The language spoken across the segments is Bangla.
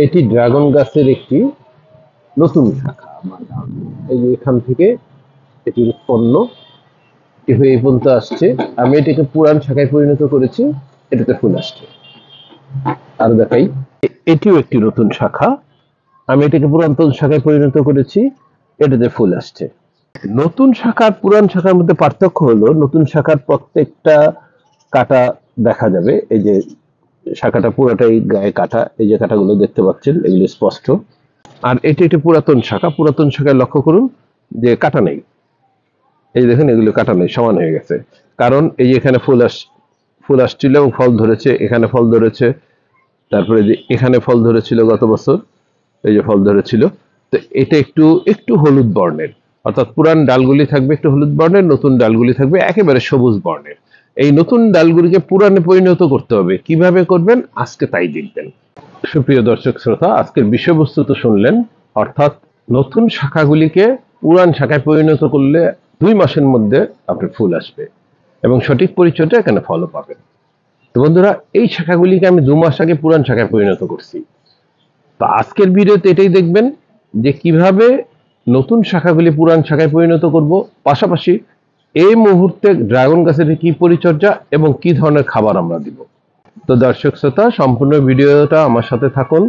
এটি ড্রাগন গাছের একটি নতুন শাখা। এই যে এখান থেকে এটি উৎপন্ন, এটি হয়ে এই পর্যন্ত আসছে। আমি এটাকে পুরান শাখায় পরিণত করেছি, এটাতে ফুল আসছে। আর দেখাই, এটিও একটি নতুন শাখা। আমি এটাকে পুরাতন শাখায় পরিণত করেছি, এটাতে ফুল আসছে। নতুন শাখা আর পুরান শাখার মধ্যে পার্থক্য হলো, নতুন শাখার প্রত্যেকটা কাটা দেখা যাবে। এই যে শাখাটা পুরাটাই গায়ে কাটা, এই যে কাটাগুলো দেখতে পাচ্ছেন, এগুলো স্পষ্ট। আর এটি একটি পুরাতন শাখা। পুরাতন শাখায় লক্ষ্য করুন যে কাটা নেই। এই দেখেন, এগুলো কাটা নেই, সমান হয়ে গেছে। কারণ এই যে এখানে ফুল আসছিল এবং ফল ধরেছে, এখানে ফল ধরেছে। তারপরে যে এখানে ফল ধরেছিল গত বছর, এই যে ফল ধরেছিল। তো এটা একটু একটু হলুদ বর্ণের, অর্থাৎ পুরান ডালগুলি থাকবে একটু হলুদ বর্ণের, নতুন ডালগুলি থাকবে একেবারে সবুজ বর্ণের। এই নতুন ডালগুলিকে পুরানে পরিণত করতে হবে। কিভাবে করবেন আজকে তাই দেখবেন। সুপ্রিয় দর্শক শ্রোতা, আজকের বিষয়বস্তু তো শুনলেন, অর্থাৎ নতুন শাখাগুলিকে পুরান শাখায় পরিণত করলে 2 মাসের মধ্যে আপনার ফুল আসবে এবং সঠিক পরিচর্যা এখানে ফলও পাবেন। তো বন্ধুরা, এই শাখাগুলিকে আমি 2 মাস আগে পুরান শাখায় পরিণত করছি। তো আজকের ভিডিওতে এটাই দেখবেন যে কিভাবে নতুন শাখাগুলি পুরান শাখায় পরিণত করব, পাশাপাশি এই মুহূর্তে ড্রাগন গাছের কি পরিচর্যা এবং কি ধরনের খাবার আমরা দিব। তো দর্শক শ্রোতা, সম্পূর্ণ ভিডিওটা আমার সাথে থাকুন।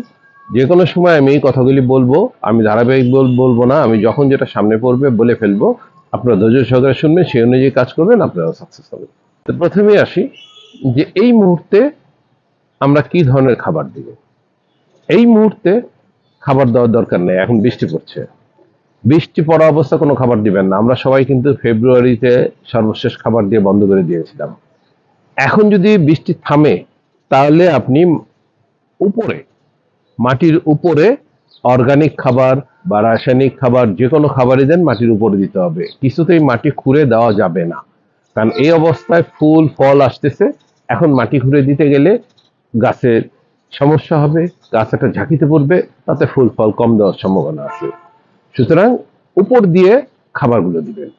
যে কোনো সময় আমি এই কথাগুলি বলবো, আমি ধারাবাহিক বলবো না, আমি যখন যেটা সামনে পড়বে বলে ফেলবো। আপনারা ধৈর্য সহকারে শুনবেন, সেই অনুযায়ী কাজ করবেন, আপনারা সাকসেস হবেন। তো প্রথমেই আসি যে এই মুহূর্তে আমরা কি ধরনের খাবার দিব। এই মুহূর্তে খাবার দেওয়ার দরকার নেই, এখন বৃষ্টি পড়ছে। বৃষ্টি পড়া অবস্থা কোনো খাবার দিবেন না। আমরা সবাই কিন্তু ফেব্রুয়ারিতে সর্বশেষ খাবার দিয়ে বন্ধ করে দিয়েছিলাম। এখন যদি বৃষ্টি থামে, তাহলে আপনি উপরে, মাটির উপরে অর্গানিক খাবার বা রাসায়নিক খাবার যে কোনো খাবারই দেন, মাটির উপরে দিতে হবে। কিছুতেই মাটি খুঁড়ে দেওয়া যাবে না, কারণ এই অবস্থায় ফুল ফল আসতেছে। এখন মাটি খুঁড়ে দিতে গেলে গাছের সমস্যা হবে, গাছ একটা ঝাঁকিতে পড়বে, তাতে ফুল ফল কম দেওয়ার সম্ভাবনা আছে। সুতরাং উপর দিয়ে খাবারগুলো দিবেন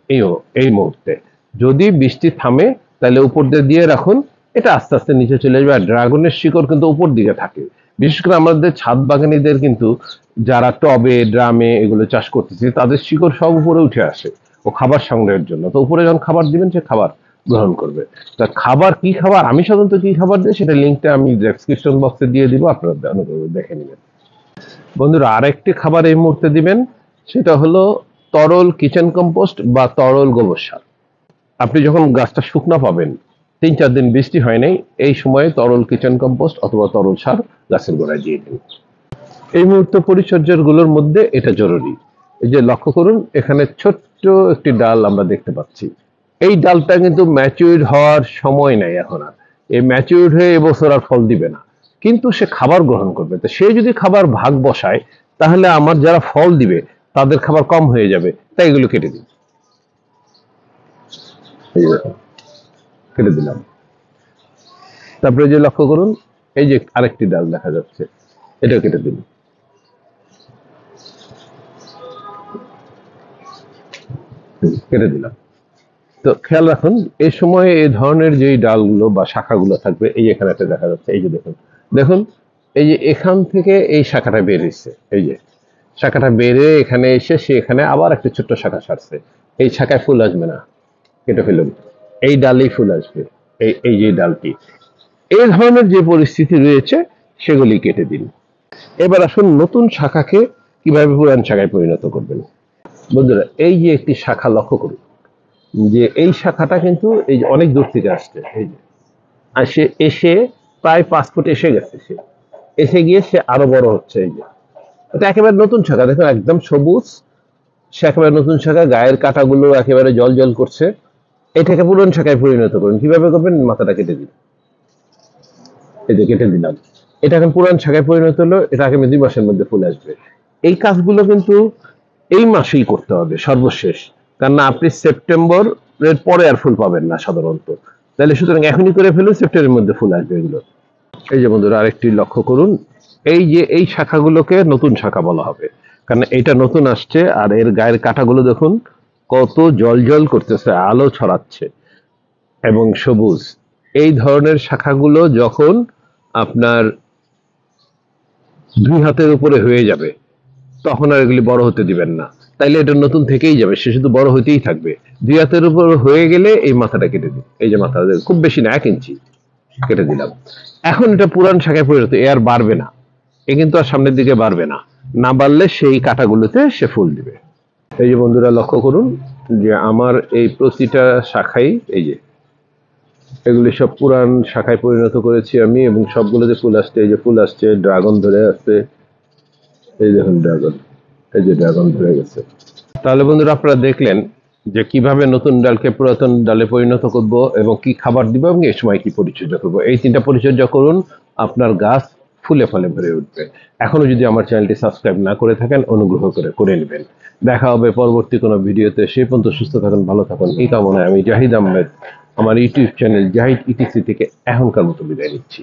এই মুহূর্তে। যদি বৃষ্টি থামে তাহলে উপর দিয়ে দিয়ে রাখুন, এটা আস্তে আস্তে নিচে চলে যাবে। আর ড্রাগনের শিকড় কিন্তু উপর দিকে থাকে। বিশেষ করে আমাদের ছাদ বাগানীদের কিন্তু, যারা টবে ড্রামে এগুলো চাষ করতেছে, তাদের শিকড় সব উপরে উঠে আসে ও খাবার সংগ্রহের জন্য। তো উপরে যখন খাবার দিবেন, সে খাবার গ্রহণ করবে। তা খাবার কি খাবার, আমি সাধারণত কি খাবার দিই, সেটা লিঙ্কটা আমি ডেসক্রিপশন বক্সে দিয়ে দিব, আপনারা দেখে নেবেন। বন্ধুরা, আরেকটি খাবার এই মুহূর্তে দিবেন, সেটা হলো তরল কিচেন কম্পোস্ট বা তরল গোবর সার। আপনি যখন গাছটা শুকনো পাবেন, 3-4 দিন বৃষ্টি হয় নাই, এই সময়ে তরল কিচেন কম্পোস্ট অথবা তরল সার গাছের গোড়ায় দিয়ে দিন। এই মুহূর্তে পরিচর্যার গুলোর মধ্যে এটা জরুরি। এই যে লক্ষ্য করুন, এখানে ছোট্ট একটি ডাল আমরা দেখতে পাচ্ছি। এই ডালটা কিন্তু ম্যাচিউর হওয়ার সময় নাই এখন আর। এই ম্যাচিউর হয়ে এবছর আর ফল দিবে না, কিন্তু সে খাবার গ্রহণ করবে। তো সে যদি খাবার ভাগ বসায়, তাহলে আমার যারা ফল দিবে তাদের খাবার কম হয়ে যাবে। তাই এগুলো কেটে দিন। এই যে দেখুন, কেটে দিলাম। তারপরে যে লক্ষ্য করুন, এই যে আরেকটি ডাল দেখা যাচ্ছে, এটাও কেটে দিন। কেটে দিলাম। তো খেয়াল রাখুন, এই সময় এই ধরনের যে ডালগুলো বা শাখাগুলো থাকবে, এই এখানে একটা দেখা যাচ্ছে, এই যে দেখুন, দেখুন, এই যে এখান থেকে এই শাখাটা বের হয়েছে, এই যে শাখাটা বেরে এখানে এসে সে এখানে আবার একটা ছোট্ট শাখা ছাড়ছে। এই শাখায় ফুল আসবে না, কেটে ফেলুন। এই ডালেই ফুল আসবে, এই যে ডালটি। এই ধরনের যে পরিস্থিতি রয়েছে, সেগুলি কেটে দিন। এবার আসুন নতুন শাখাকে কিভাবে পুরান শাখায় পরিণত করবেন। বন্ধুরা, এই যে একটি শাখা লক্ষ্য করুন, যে এই শাখাটা কিন্তু এই যে অনেক দূর থেকে আসছে, এই যে আসে, এসে প্রায় 5 ফুট এসে গেছে। সে এসে গিয়ে সে আরো বড় হচ্ছে। এই যে এটা একেবারে নতুন শাখা, দেখুন একদম সবুজ। সে একেবারে নতুন শাখা, গায়ের কাঁটাগুলো একেবারে জল জল করছে। এটাকে পুরন শাখায় পরিণত করুন। কিভাবে করবেন, মাথাটা কেটে দিন। এই যে কেটে দিলাম, এটা এখন পুরান শাখায় পরিণত হলো। এটা আগামী 2 মাসের মধ্যে ফুল আসবে। এই কাজগুলো কিন্তু এই মাসেই করতে হবে সর্বশেষ, কারণ আপনি সেপ্টেম্বর এর পরে আর ফুল পাবেন না সাধারণত। তাহলে সুতরাং এখনই করে ফেলুন, সেপ্টেম্বরের মধ্যে ফুল আসবে এগুলো। এই যে বন্ধুরা, আরেকটি লক্ষ্য করুন, এই যে এই শাখাগুলোকে নতুন শাখা বলা হবে, কারণ এটা নতুন আসছে। আর এর গায়ের কাঁটাগুলো দেখুন কত জল জল করতেছে, আলো ছড়াচ্ছে এবং সবুজ। এই ধরনের শাখাগুলো যখন আপনার 2 হাতের উপরে হয়ে যাবে, তখন আর এগুলি বড় হতে দিবেন না। তাইলে এটা নতুন থেকেই যাবে, সে শুধু বড় হইতেই থাকবে। 2 হাতের উপর হয়ে গেলে এই মাথাটা কেটে দিন। এই যে মাথা, খুব বেশি না, 1 ইঞ্চি কেটে দিলাম। এখন এটা পুরান শাখায় পরিণত, এ আর বাড়বে না, এ কিন্তু আর সামনের দিকে বাড়বে না। না বাড়লে সেই কাঁটাগুলোতে সে ফুল দিবে। এই যে বন্ধুরা লক্ষ্য করুন যে আমার এই প্রতিটা শাখাই, এই যে এগুলি সব পুরান শাখায় পরিণত করেছি আমি, এবং সবগুলোতে ফুল আসছে। এই যে ফুল আসছে, ড্রাগন ধরে আসছে, এই দেখুন ড্রাগন, এই যে ড্রাগন ধরে গেছে। তাহলে বন্ধুরা আপনারা দেখলেন যে কিভাবে নতুন ডালকে পুরাতন ডালে পরিণত করব, এবং কি খাবার দিব, এবং এই সময় কি পরিচর্যা করব। এই 3টা পরিচর্যা করুন, আপনার গাছ ফুলে ফলে ভরে উঠবে। এখনো যদি আমার চ্যানেলটি সাবস্ক্রাইব না করে থাকেন, অনুগ্রহ করে নেবেন। দেখা হবে পরবর্তী কোনো ভিডিওতে। সেই পর্যন্ত সুস্থ থাকুন, ভালো থাকুন, এই কামনায় আমি জাহিদ আহমেদ আমার ইউটিউব চ্যানেল জাহিদ ইটিসি থেকে এখনকার মতো বিদায় নিচ্ছি।